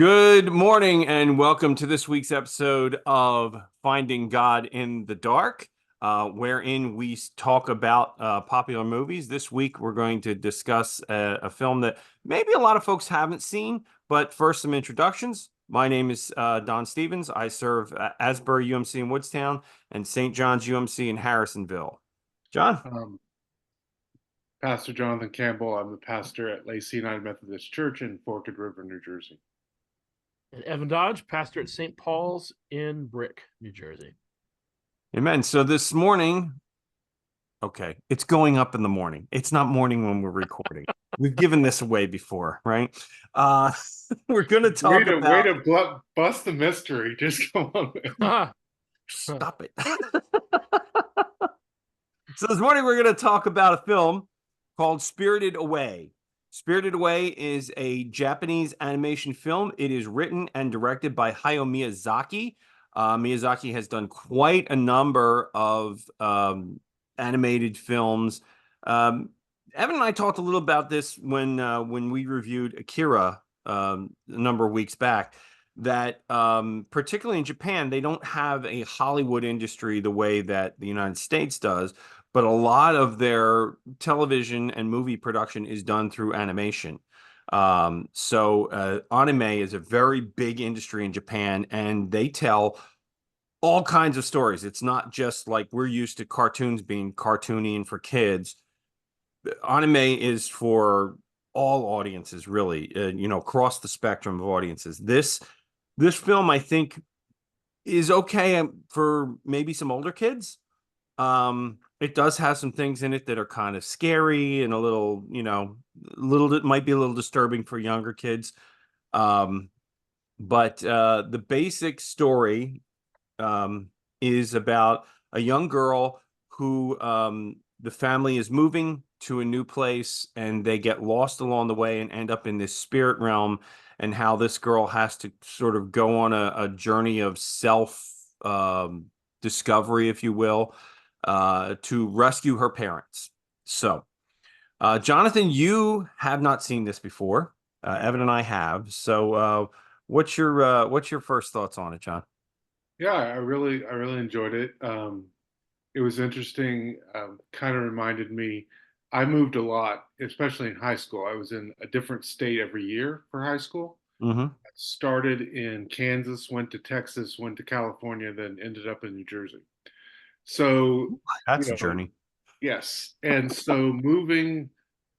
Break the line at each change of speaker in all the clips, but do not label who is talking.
Good morning and welcome to this week's episode of Finding God in the Dark, wherein we talk about popular movies. This week we're going to discuss a film that maybe a lot of folks haven't seen, but first some introductions. My name is Don Stevens. I serve Asbury UMC in Woodstown and St. John's UMC in Harrisonville. John?
Um, Pastor Jonathan Campbell. I'm the pastor at Lacey United Methodist Church in Forked River, New Jersey.
And Evan Dodge, pastor at St. Paul's in Brick, New Jersey.
Amen. So this morning, okay, it's going up in the morning. It's not morning when we're recording. We've given this away before, right? Uh, we're going to talk
Way
about.
to bust the mystery. Just go on.
Stop it. So this morning we're going to talk about a film called Spirited Away. Spirited Away is a Japanese animation film. It is written and directed by Hayao Miyazaki. Miyazaki has done quite a number of animated films. Evan and I talked a little about this when we reviewed Akira a number of weeks back. That particularly in Japan, they don't have a Hollywood industry the way that the United States does, but a lot of their television and movie production is done through animation. So anime is a very big industry in Japan, and they tell all kinds of stories. It's not just like we're used to cartoons being cartoony and for kids. Anime is for all audiences, really, across the spectrum of audiences. This film, I think, is okay for maybe some older kids. It does have some things in it that are kind of scary and a little, it might be a little disturbing for younger kids. But the basic story is about a young girl who the family is moving to a new place and they get lost along the way and end up in this spirit realm, and how this girl has to sort of go on a journey of self discovery, if you will, to rescue her parents. So, Jonathan, you have not seen this before. Evan and I have. So, what's your first thoughts on it, John?
Yeah, I really enjoyed it. It was interesting. Kind of reminded me. I moved a lot, especially in high school. I was in a different state every year for high school.
Mm-hmm.
I started in Kansas, went to Texas, went to California, then ended up in New Jersey. So, you
That's a
know,
journey.
yes. And so moving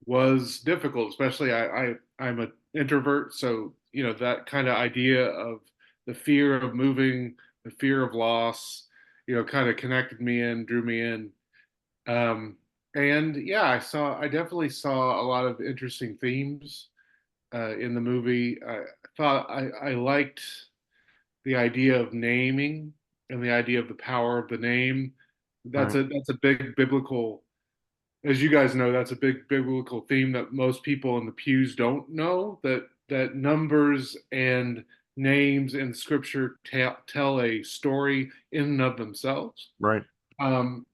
was difficult, especially I'm an introvert. So, that kind of idea of the fear of moving, the fear of loss, kind of connected me in, drew me in. And yeah, I definitely saw a lot of interesting themes in the movie. I liked the idea of naming and the idea of the power of the name. That's
Right.
a big biblical, as you guys know, that's a big biblical theme that most people in the pews don't know, that numbers and names in scripture tell a story in and of themselves.
Right.
Um,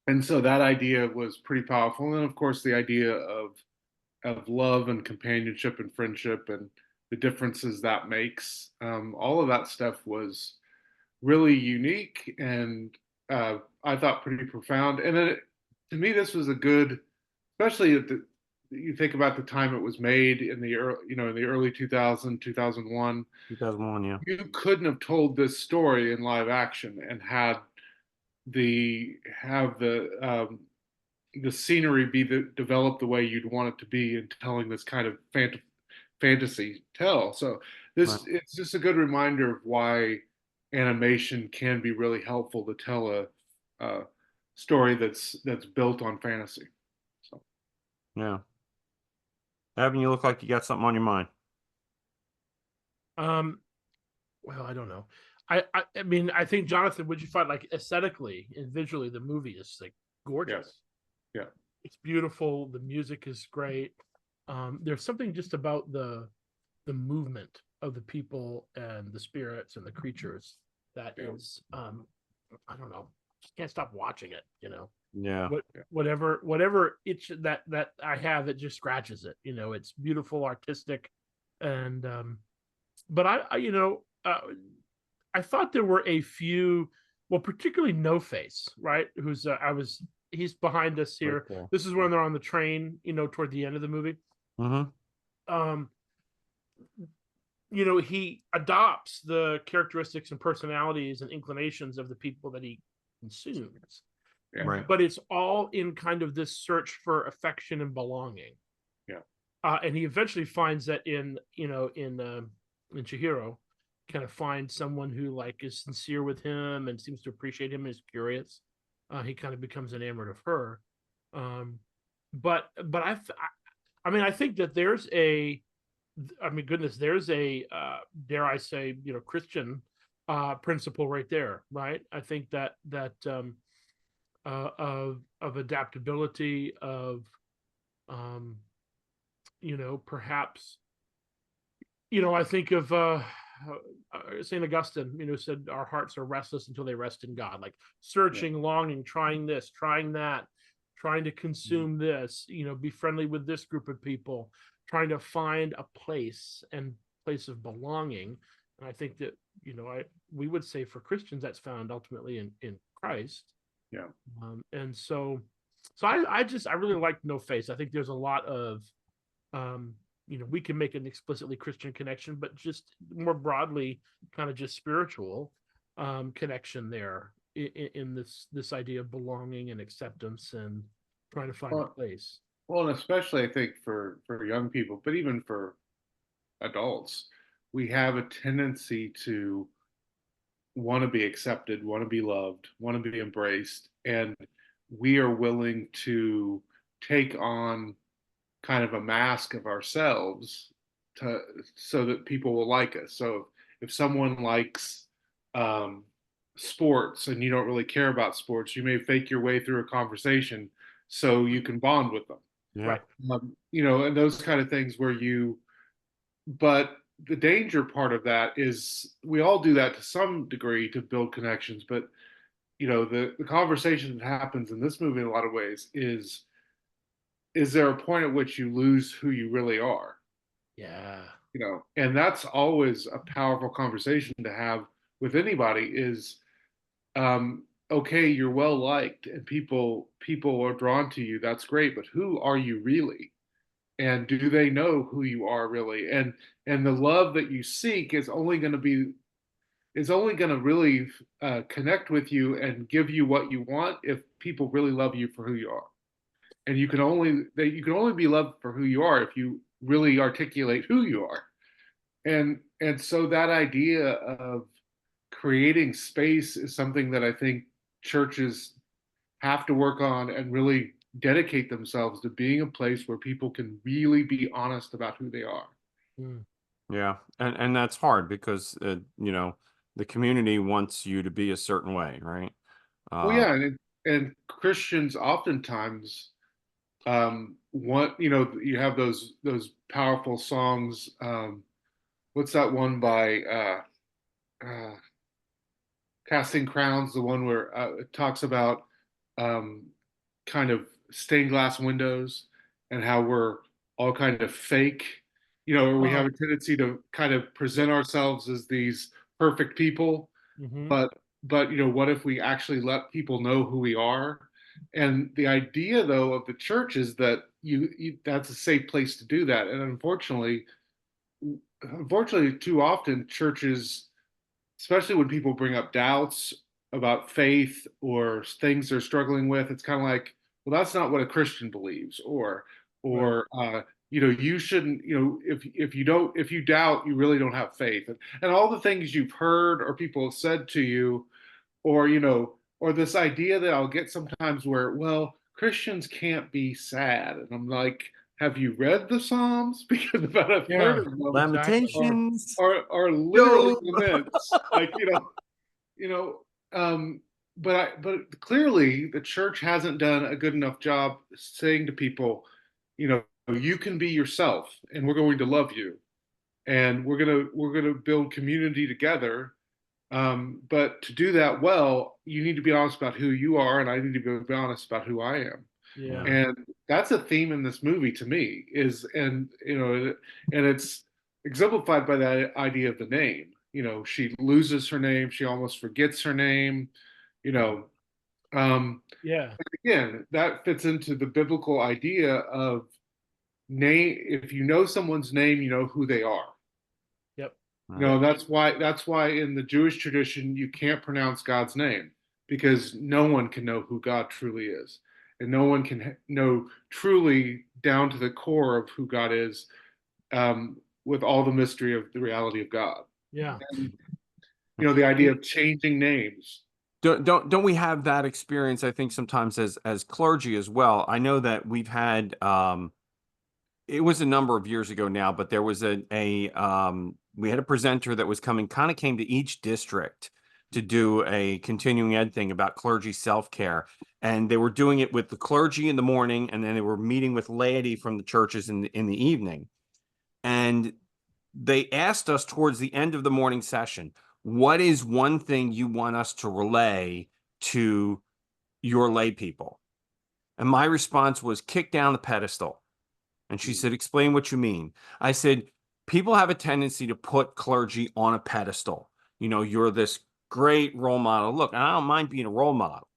and so that idea was pretty powerful. And of course, the idea of love and companionship and friendship and the differences that makes. All of that stuff was really unique and I thought pretty profound. And to me, this was a good, especially you think about the time it was made in the early, in the early 2000, 2001.
2001, yeah.
You couldn't have told this story in live action and have the scenery developed the way you'd want it to be in telling this kind of fantasy tell. So
Right.
it's just a good reminder of why animation can be really helpful to tell a story that's built on fantasy. So
Yeah. Evan, you look like you got something on your mind.
Um, well, I don't know. I mean, I think Jonathan, would you find like aesthetically and visually, the movie is like
yeah,
gorgeous.
yeah,
It's beautiful. The music is great. There's something just about the movement of the people and the spirits and the creatures that
yeah,
is I don't know. Just can't stop watching it,
Yeah.
whatever itch that I have, it just scratches it. It's beautiful, artistic, and but I thought there were a few, well, particularly No Face, right? He's behind us here.
Right.
This is when they're on the train, toward the end of the movie.
Mm-hmm.
Um, he adopts the characteristics and personalities and inclinations of the people that he consumes.
Yeah.
Right.
But it's all in kind of this search for affection and belonging.
Yeah.
And he eventually finds that in Chihiro, kind of finds someone who like is sincere with him and seems to appreciate him and is curious. He kind of becomes enamored of her. But I think that there's there's a dare I say, Christian principle right there, right? I think that of adaptability, of perhaps, I think of St. Augustine, said our hearts are restless until they rest in God, like searching, longing, trying this, trying that, trying to consume this, be friendly with this group of people, trying to find a place of belonging. And I think that, we would say for Christians that's found ultimately in Christ.
Yeah.
And so I really like No Face. I think there's a lot of, we can make an explicitly Christian connection, but just more broadly, kind of just spiritual connection there in this idea of belonging and acceptance and trying to find a place.
Well, and especially I think for young people, but even for adults, we have a tendency to want to be accepted, want to be loved, want to be embraced, and we are willing to take on kind of a mask of ourselves so that people will like us. So if someone likes sports and you don't really care about sports, you may fake your way through a conversation so you can bond with them.
Yeah.
Right.
And those kind of things but the danger part of that is we all do that to some degree to build connections, but the conversation that happens in this movie in a lot of ways is there a point at which you lose who you really are?
Yeah.
And that's always a powerful conversation to have with anybody is, okay, you're well liked and people are drawn to you. That's great. But who are you really? And do they know who you are really? And the love that you seek is only going to really connect with you and give you what you want if people really love you for who you are. And you can only be loved for who you are if you really articulate who you are. And so that idea of creating space is something that I think churches have to work on and really dedicate themselves to being a place where people can really be honest about who they are.
Yeah, and that's hard because the community wants you to be a certain way, right?
Well, yeah, and Christians oftentimes want, you have those powerful songs. What's that one by Casting Crowns? The one where it talks about kind of stained glass windows and how we're all kind of fake, or we have a tendency to kind of present ourselves as these perfect people.
Mm-hmm.
But what if we actually let people know who we are? And the idea, though, of the church is that that's a safe place to do that. And unfortunately, too often churches, especially when people bring up doubts about faith or things they're struggling with, it's kind of like, well, that's not what a Christian believes, or you shouldn't, if you doubt, you really don't have faith, and all the things you've heard or people have said to you, or or this idea that I'll get sometimes where, well, Christians can't be sad, and I'm like, have you read the Psalms? Because about a third of them
Lamentations
are literally laments, like but clearly the church hasn't done a good enough job saying to people, you can be yourself, and we're going to love you, and we're gonna build community together. But to do that well, you need to be honest about who you are, and I need to be honest about who I am.
Yeah.
And that's a theme in this movie to me and it's exemplified by that idea of the name. She loses her name, she almost forgets her name. You know,
Yeah.
again, that fits into the biblical idea of name. If you know someone's name, you know who they are.
Yep.
That's why in the Jewish tradition you can't pronounce God's name, because no one can know who God truly is, and no one can know truly down to the core of who God is, with all the mystery of the reality of God.
Yeah.
And, the idea of changing names.
Don't we have that experience, I think, sometimes as clergy as well? I know that we've had it was a number of years ago now, but there was a we had a presenter that was kind of came to each district to do a continuing ed thing about clergy self-care. And they were doing it with the clergy in the morning, and then they were meeting with laity from the churches in the evening. And they asked us towards the end of the morning session, what is one thing you want us to relay to your lay people? And my response was, kick down the pedestal. And she said, explain what you mean. I said, people have a tendency to put clergy on a pedestal. You're this great role model. Look, I don't mind being a role model,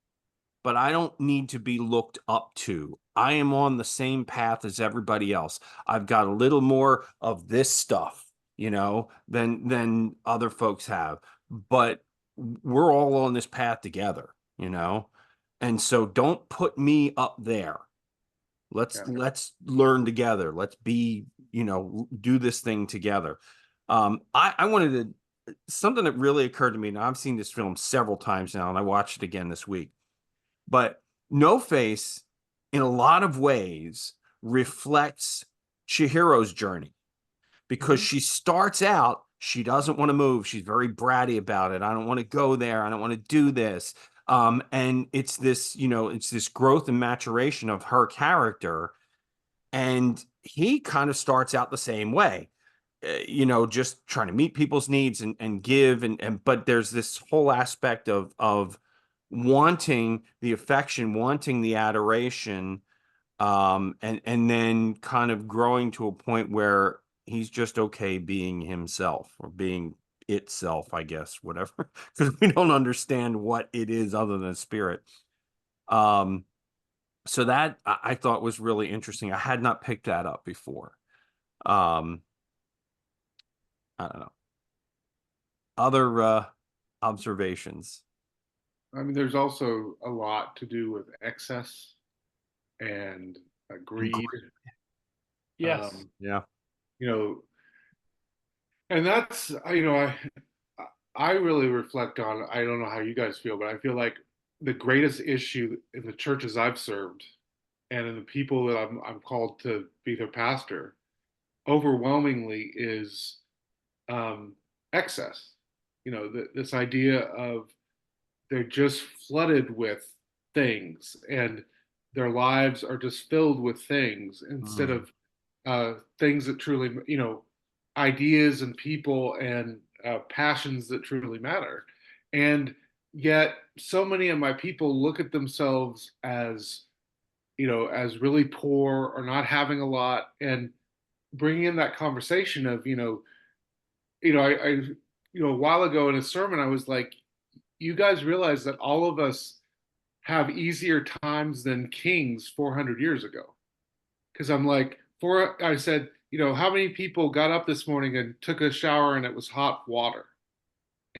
but I don't need to be looked up to. I am on the same path as everybody else. I've got a little more of this stuff, than other folks have. But we're all on this path together. And so don't put me up there. Let's learn together. Let's be, do this thing together. I wanted to something that really occurred to me. Now I've seen this film several times now, and I watched it again this week. But No Face, in a lot of ways, reflects Chihiro's journey, because she starts out, she doesn't want to move. She's very bratty about it. I don't want to go there. I don't want to do this. And it's this growth and maturation of her character. And he kind of starts out the same way, just trying to meet people's needs and give. But there's this whole aspect of wanting the affection, wanting the adoration, and then kind of growing to a point where he's just okay being himself, or being itself, I guess, whatever, because we don't understand what it is other than spirit. So that I thought was really interesting. I had not picked that up before. I don't know. Other observations.
I mean, there's also a lot to do with excess and greed.
Yes.
Yeah.
You know, and that's I really reflect on. I don't know how you guys feel, but I feel like the greatest issue in the churches I've served, and in the people that I'm called to be their pastor, overwhelmingly is excess. This idea of they're just flooded with things, and their lives are just filled with things instead
Mm.
of things that truly, ideas and people and passions that truly matter. And yet, so many of my people look at themselves as really poor or not having a lot, and bringing in that conversation of, a while ago in a sermon, I was like, you guys realize that all of us have easier times than kings 400 years ago. Because I said, how many people got up this morning and took a shower and it was hot water?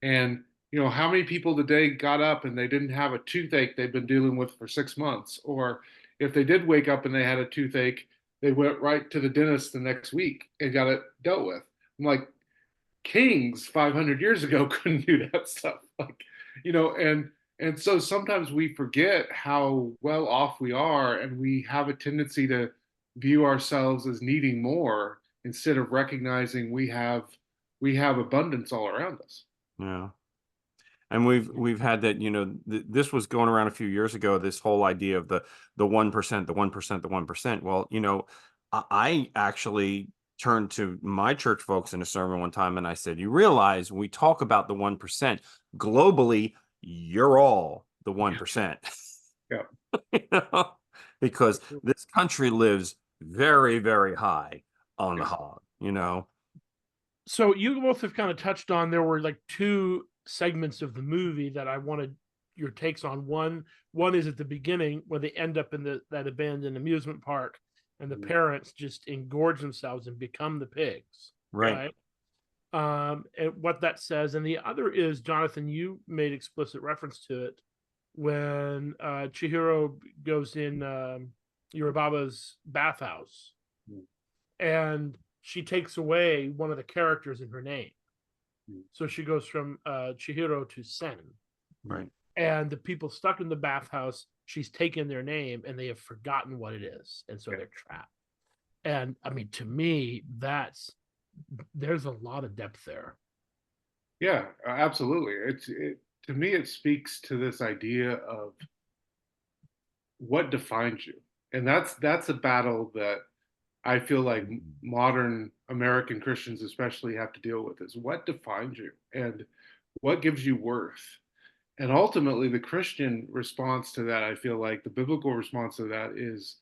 And, how many people today got up and they didn't have a toothache they've been dealing with for 6 months? Or if they did wake up and they had a toothache, they went right to the dentist the next week and got it dealt with. I'm like, kings 500 years ago couldn't do that stuff. And so sometimes we forget how well off we are, and we have a tendency to view ourselves as needing more instead of recognizing we have abundance all around us.
Yeah. And we've had that, this was going around a few years ago, this whole idea of the 1%, the 1%, the 1%. Well, I actually turned to my church folks in a sermon one time, and I said, you realize when we talk about the 1%, globally, you're all the 1%.
Yeah.
Because this country lives very, very high on the hog.
So you both have kind of touched on, there were like two segments of the movie that I wanted your takes on. One is at the beginning where they end up in that abandoned amusement park, and the parents just engorge themselves and become the pigs,
Right.
and what that says. And the other is, Jonathan, you made explicit reference to it when Chihiro goes in Yuribaba's bathhouse, and she takes away one of the characters in her name. So she goes from Chihiro to Sen.
Right.
And the people stuck in the bathhouse, she's taken their name and they have forgotten what it is. And so they're trapped. And I mean, to me, there's a lot of depth there.
Yeah, absolutely. To me, it speaks to this idea of what defines you, and that's a battle that I feel like modern American Christians especially have to deal with: is what defines you and what gives you worth. And ultimately, the Christian response to that, I feel like the biblical response to that is,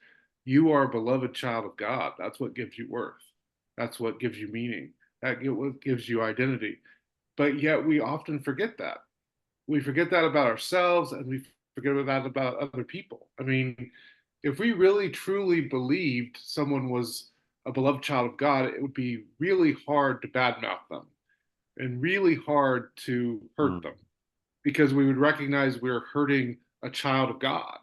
you are a beloved child of God. That's what gives you worth. That's what gives you meaning. What gives you identity. But yet we often forget that. We forget that about ourselves, and we forget that about other people. I mean, if we really truly believed someone was a beloved child of God, it would be really hard to badmouth them and really hard to hurt them, because we would recognize we're hurting a child of God.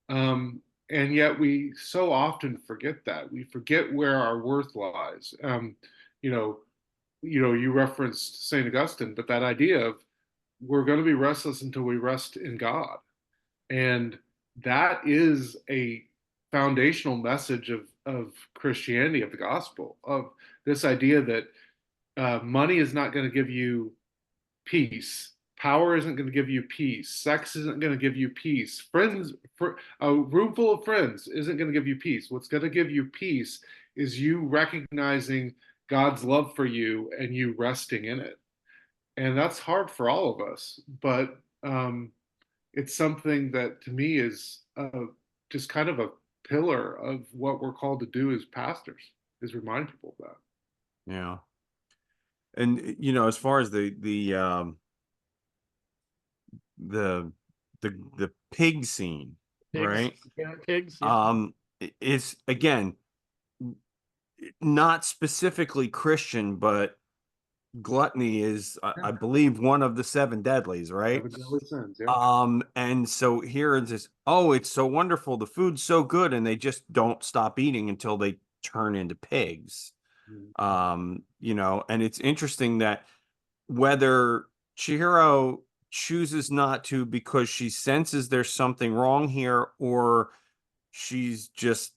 And yet we so often forget that. We forget where our worth lies. You know, you referenced St. Augustine, but that idea of we're going to be restless until we rest in God. And that is a foundational message of Christianity, of the gospel, of this idea that money is not going to give you peace. Power isn't going to give you peace. Sex isn't going to give you peace. A room full of friends isn't going to give you peace. What's going to give you peace is you recognizing God's love for you and you resting in it. And that's hard for all of us, but it's something that to me is just kind of a pillar of what we're called to do as pastors, is remind people of that.
Yeah. And as far as the pig scene, right?
Pigs.
Is again not specifically Christian, but gluttony is, I believe, one of the 7 deadlies, right?
7 deadly sins, yeah.
And so here it's this, oh, it's so wonderful, the food's so good, and they just don't stop eating until they turn into pigs. And it's interesting that whether Chihiro chooses not to because she senses there's something wrong here, or she's just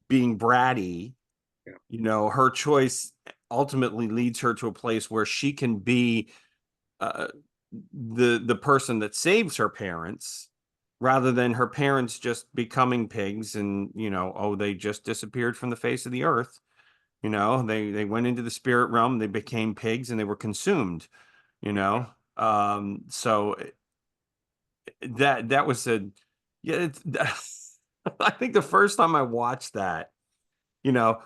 being bratty, her choice ultimately leads her to a place where she can be the person that saves her parents, rather than her parents just becoming pigs and they just disappeared from the face of the earth. They went into the spirit realm, they became pigs, and they were consumed. So that was I think the first time I watched that,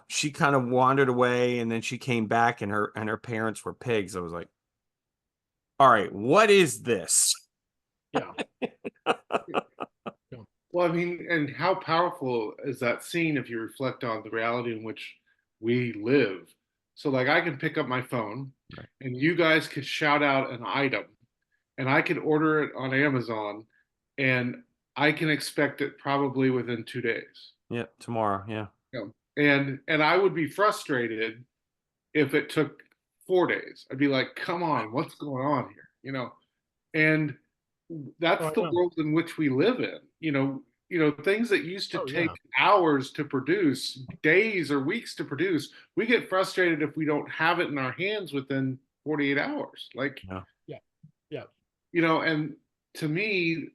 she kind of wandered away and then she came back and her parents were pigs. I was like, all right, what is this?
Yeah.
Well, I mean, and how powerful is that scene if you reflect on the reality in which we live? So, like, I can pick up my phone,
right,
and you guys could shout out an item, and I could order it on Amazon, and I can expect it probably within 2 days.
Yeah, tomorrow. Yeah.
And I would be frustrated if it took 4 days. I'd be like, come on, what's going on here? And that's the world in which we live in. Things that used to take hours to produce, days or weeks to produce, we get frustrated if we don't have it in our hands within 48 hours. Like, and to me,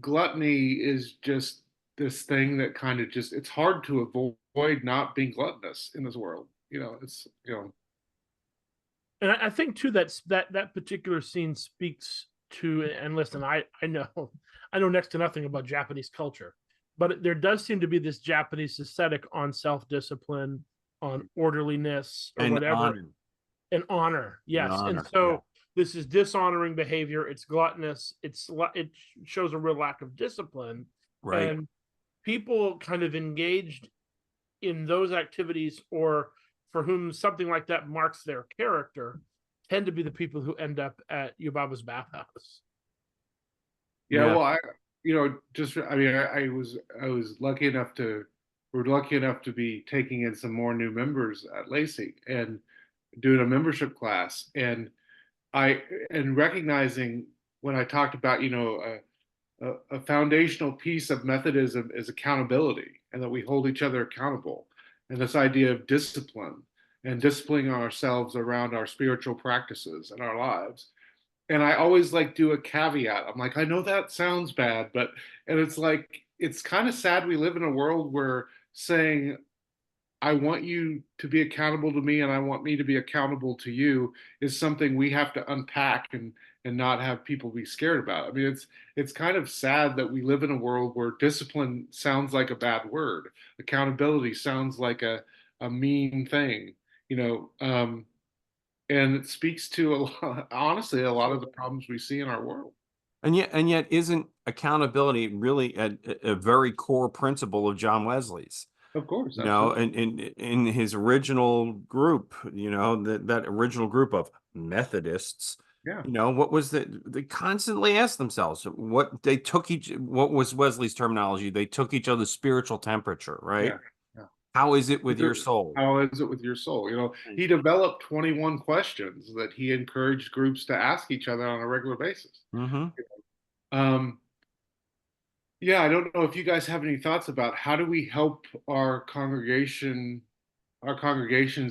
gluttony is just this thing that kind of just, it's hard to avoid not being gluttonous in this world.
And I think too that particular scene speaks to, and listen, I know next to nothing about Japanese culture, but there does seem to be this Japanese aesthetic on self-discipline, on orderliness, or
and
whatever. And honor,
and
yes. And
honor.
so
Yeah.
this is dishonoring behavior. It's gluttonous. It shows a real lack of discipline.
Right.
And people kind of engaged in those activities, or for whom something like that marks their character, tend to be the people who end up at Yubaba's bathhouse.
Yeah,
Yeah.
well, I was lucky enough to we're lucky enough to be taking in some more new members at Lacey and doing a membership class, and I and recognizing when I talked about a foundational piece of Methodism is accountability, and that we hold each other accountable, and this idea of discipline and disciplining ourselves around our spiritual practices and our lives. And I always like do a caveat. I'm like, I know that sounds bad, but and it's like it's kind of sad we live in a world where saying I want you to be accountable to me and I want me to be accountable to you is something we have to unpack and not have people be scared about. I mean, it's kind of sad that we live in a world where discipline sounds like a bad word. Accountability sounds like a mean thing, you know. And it speaks to honestly a lot of the problems we see in our world.
And yet isn't accountability really a very core principle of John Wesley's?
Of course,
You know,
absolutely.
in his original group, you know, that original group of Methodists,
Yeah,
you know, what was they constantly asked themselves what was Wesley's terminology? They took each other's spiritual temperature,
yeah,
right?
yeah.
How is it with your soul?
How is it with your soul? You know, he developed 21 questions that he encouraged groups to ask each other on a regular basis.
Mm-hmm.
Um, yeah, I don't know if you guys have any thoughts about how do we help our congregations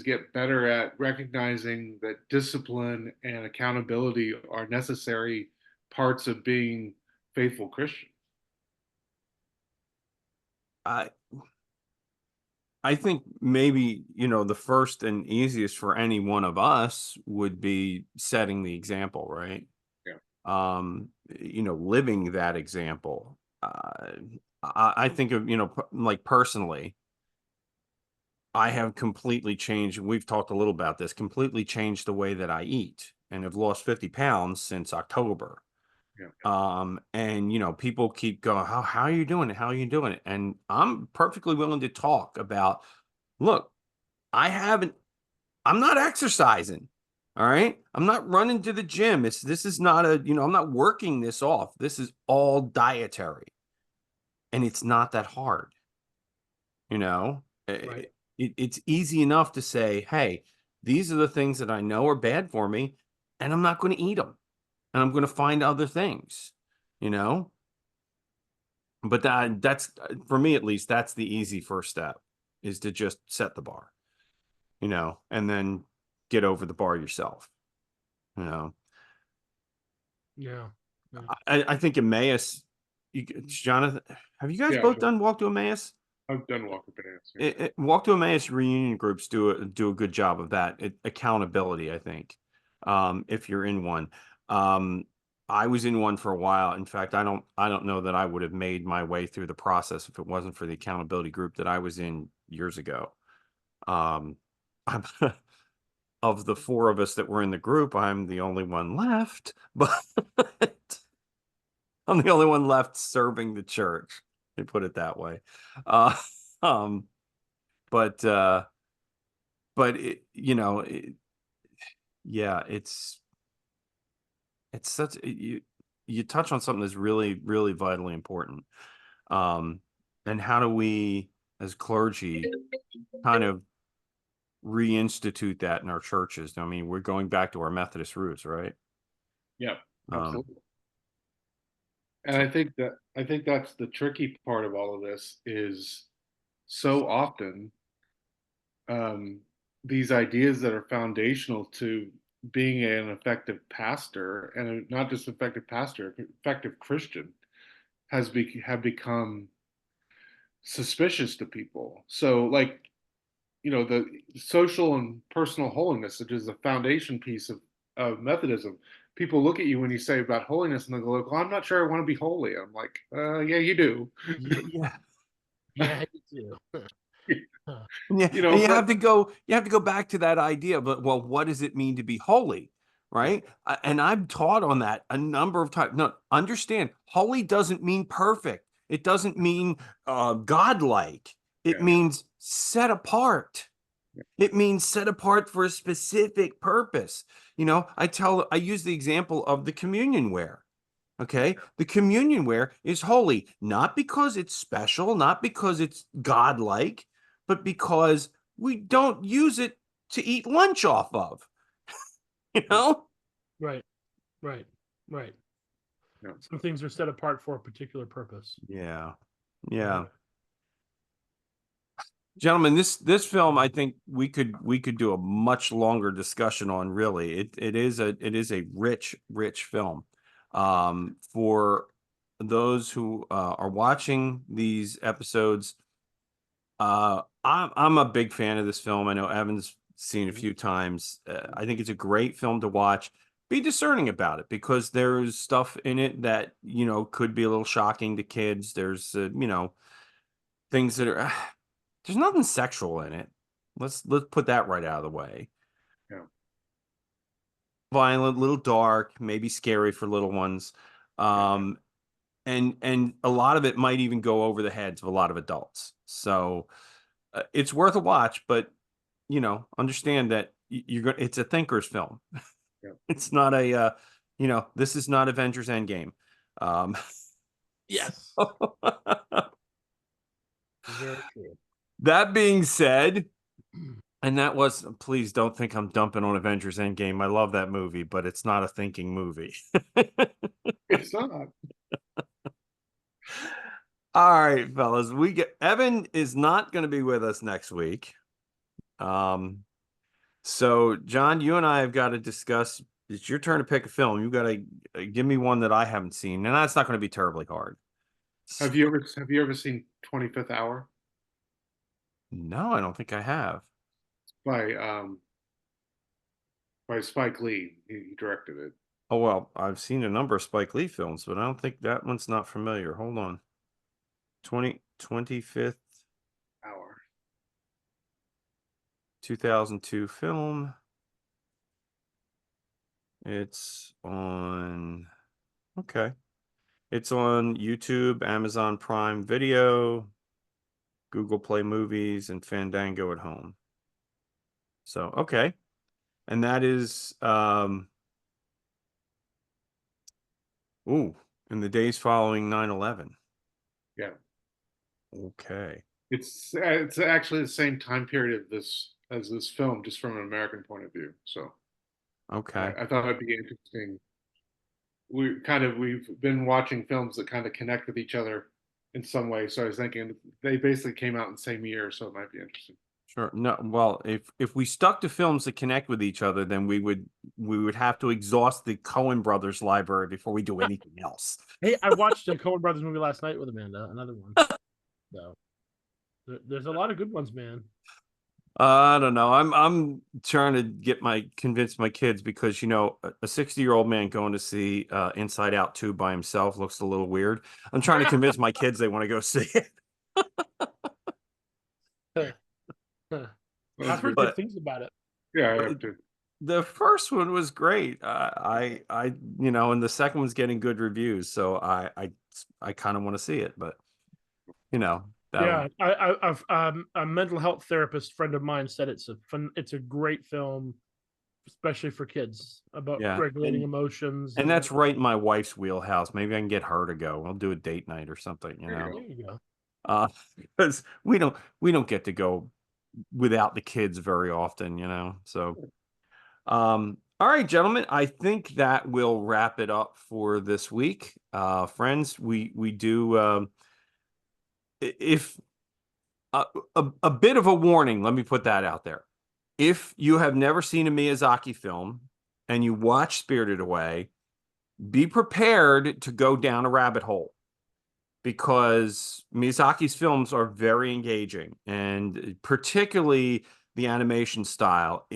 get better at recognizing that discipline and accountability are necessary parts of being faithful Christians.
I I think maybe, you know, the first and easiest for any one of us would be setting the example, right?
Yeah.
You know, living that example. I think of, you know, like personally, I have completely changed. We've talked a little about this, completely changed the way that I eat and have lost 50 pounds since October.
Yeah.
And you know, people keep going, how are you doing it? How are you doing it? And I'm perfectly willing to talk about, look, I haven't, I'm not exercising. All right. I'm not running to the gym. This is not you know, I'm not working this off. This is all dietary. And it's not that hard. You know,
Right.
it's easy enough to say, hey, these are the things that I know are bad for me, and I'm not going to eat them. And I'm going to find other things, you know? But that's for me, at least, that's the easy first step is to just set the bar, you know, and then get over the bar yourself, you know?
Yeah. Yeah.
I think Emmaus, Jonathan, have you guys
Yeah,
both done Walk to Emmaus?
I've done Walker Bananas. Yeah.
Walk to Emmaus reunion groups do a good job of that. Accountability, I think. If you're in one, I was in one for a while. In fact, I don't know that I would have made my way through the process if it wasn't for the accountability group that I was in years ago. Um, I'm, of the four of us that were in the group, I'm the only one left, but I'm the only one left serving the church. They put it that way. Uh, um, but you know, yeah, it's such you touch on something that's really vitally important. Um, and how do we as clergy kind of reinstitute that in our churches? I mean, we're going back to our Methodist roots, right?
Yeah,
Um,
absolutely. And
so
I think that's the tricky part of all of this is so often um, these ideas that are foundational to being an effective pastor and not just effective pastor, effective Christian have become suspicious to people. So like, you know, the social and personal holiness, which is the foundation piece of Methodism. People look at you when you say about holiness and they go, well, I'm not sure I want to be holy. I'm like, yeah, you do.
yeah,
Yeah, you do.
Yeah,
You know,
and
but
you have to go back to that idea, but well, what does it mean to be holy? Right? And I'm taught on that a number of times. No, understand, holy doesn't mean perfect. It doesn't mean godlike. It
yeah,
means set apart. It means set apart for a specific purpose. I use the example of the communion ware. Okay. The communion ware is holy, not because it's special, not because it's godlike, but because we don't use it to eat lunch off of, you know?
Right, right, right.
yeah.
Some things are set apart for a particular purpose.
Yeah. Yeah. Gentlemen, this film, I think we could do a much longer discussion on. Really, it is a rich film. For those who are watching these episodes, I'm a big fan of this film. I know Evan's seen it a few times. I think it's a great film to watch. Be discerning about it because there's stuff in it that could be a little shocking to kids. There's things that are there's nothing sexual in it. Let's put that right out of the way.
Yeah.
Violent, little dark, maybe scary for little ones. Um, and a lot of it might even go over the heads of a lot of adults. So it's worth a watch, but understand that you're going. It's a thinker's film.
Yeah.
It's not this is not Avengers Endgame. Um,
Yes. Very true.
that being said, and that was, please don't think I'm dumping on Avengers Endgame. I love that movie, but it's not a thinking movie.
It's not.
All right, fellas. Evan is not going to be with us next week. So John, you and I have got to discuss. It's your turn to pick a film. You got to give me one that I haven't seen, and that's not going to be terribly hard.
Have you ever seen 25th Hour
No, I don't think I have.
by Spike Lee? He directed it.
Oh, well, I've seen a number of Spike Lee films, but I don't think that one's not familiar. Hold on. 25th
Hour.
2002 film. It's on, okay. It's on YouTube, Amazon Prime Video, Google Play Movies, and Fandango at home. So, okay. And that is, in the days following 9/11.
Yeah.
Okay.
It's actually the same time period as this film, just from an American point of view. So
Okay.
I thought it'd be interesting. We've been watching films that kind of connect with each other in some way. So I was thinking they basically came out in the same year, so it might be interesting.
Sure. No, well, if we stuck to films that connect with each other, then we would have to exhaust the Coen brothers library before we do anything else.
Hey, I watched a Coen Brothers movie last night with Amanda. Another one. So there's a lot of good ones, man.
I don't know. I'm trying to convince my kids because a 60-year-old man going to see Inside Out 2 by himself looks a little weird. I'm trying to convince my kids they want to go see it.
I've heard good things about it.
Yeah, I have to.
The first one was great. And the second one's getting good reviews, so I kind of want to see it, but
Yeah, I've a mental health therapist friend of mine said it's a great film, especially for kids, about regulating emotions.
And that's right in my wife's wheelhouse. Maybe I can get her to go. We'll do a date night or something,
There you go.
because we don't get to go without the kids very often, So, all right, gentlemen, I think that will wrap it up for this week. Friends, we do if a bit of a warning, let me put that out there. If you have never seen a Miyazaki film and you watch Spirited Away, be prepared to go down a rabbit hole because Miyazaki's films are very engaging, and particularly the animation style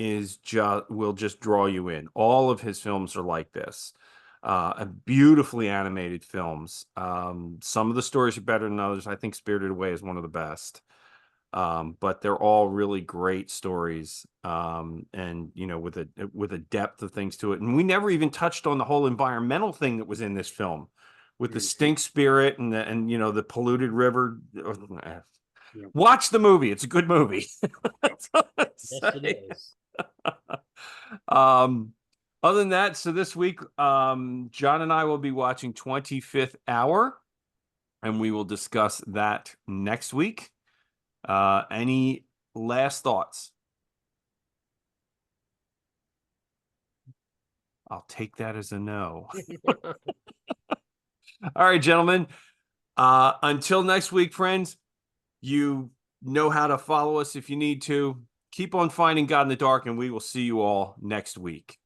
will just draw you in. All of his films are like this. Beautifully animated films. Some of the stories are better than others. I think Spirited Away is one of the best. But they're all really great stories, and with a depth of things to it. And we never even touched on the whole environmental thing that was in this film, with the stink spirit and the polluted river. Watch the movie; it's a good movie. That's all I'd
Yes,
say.
it is.
Other than that, so this week, John and I will be watching 25th Hour, and we will discuss that next week. Any last thoughts? I'll take that as a no. All right, gentlemen. Until next week, friends, you know how to follow us if you need to. Keep on finding God in the dark, and we will see you all next week.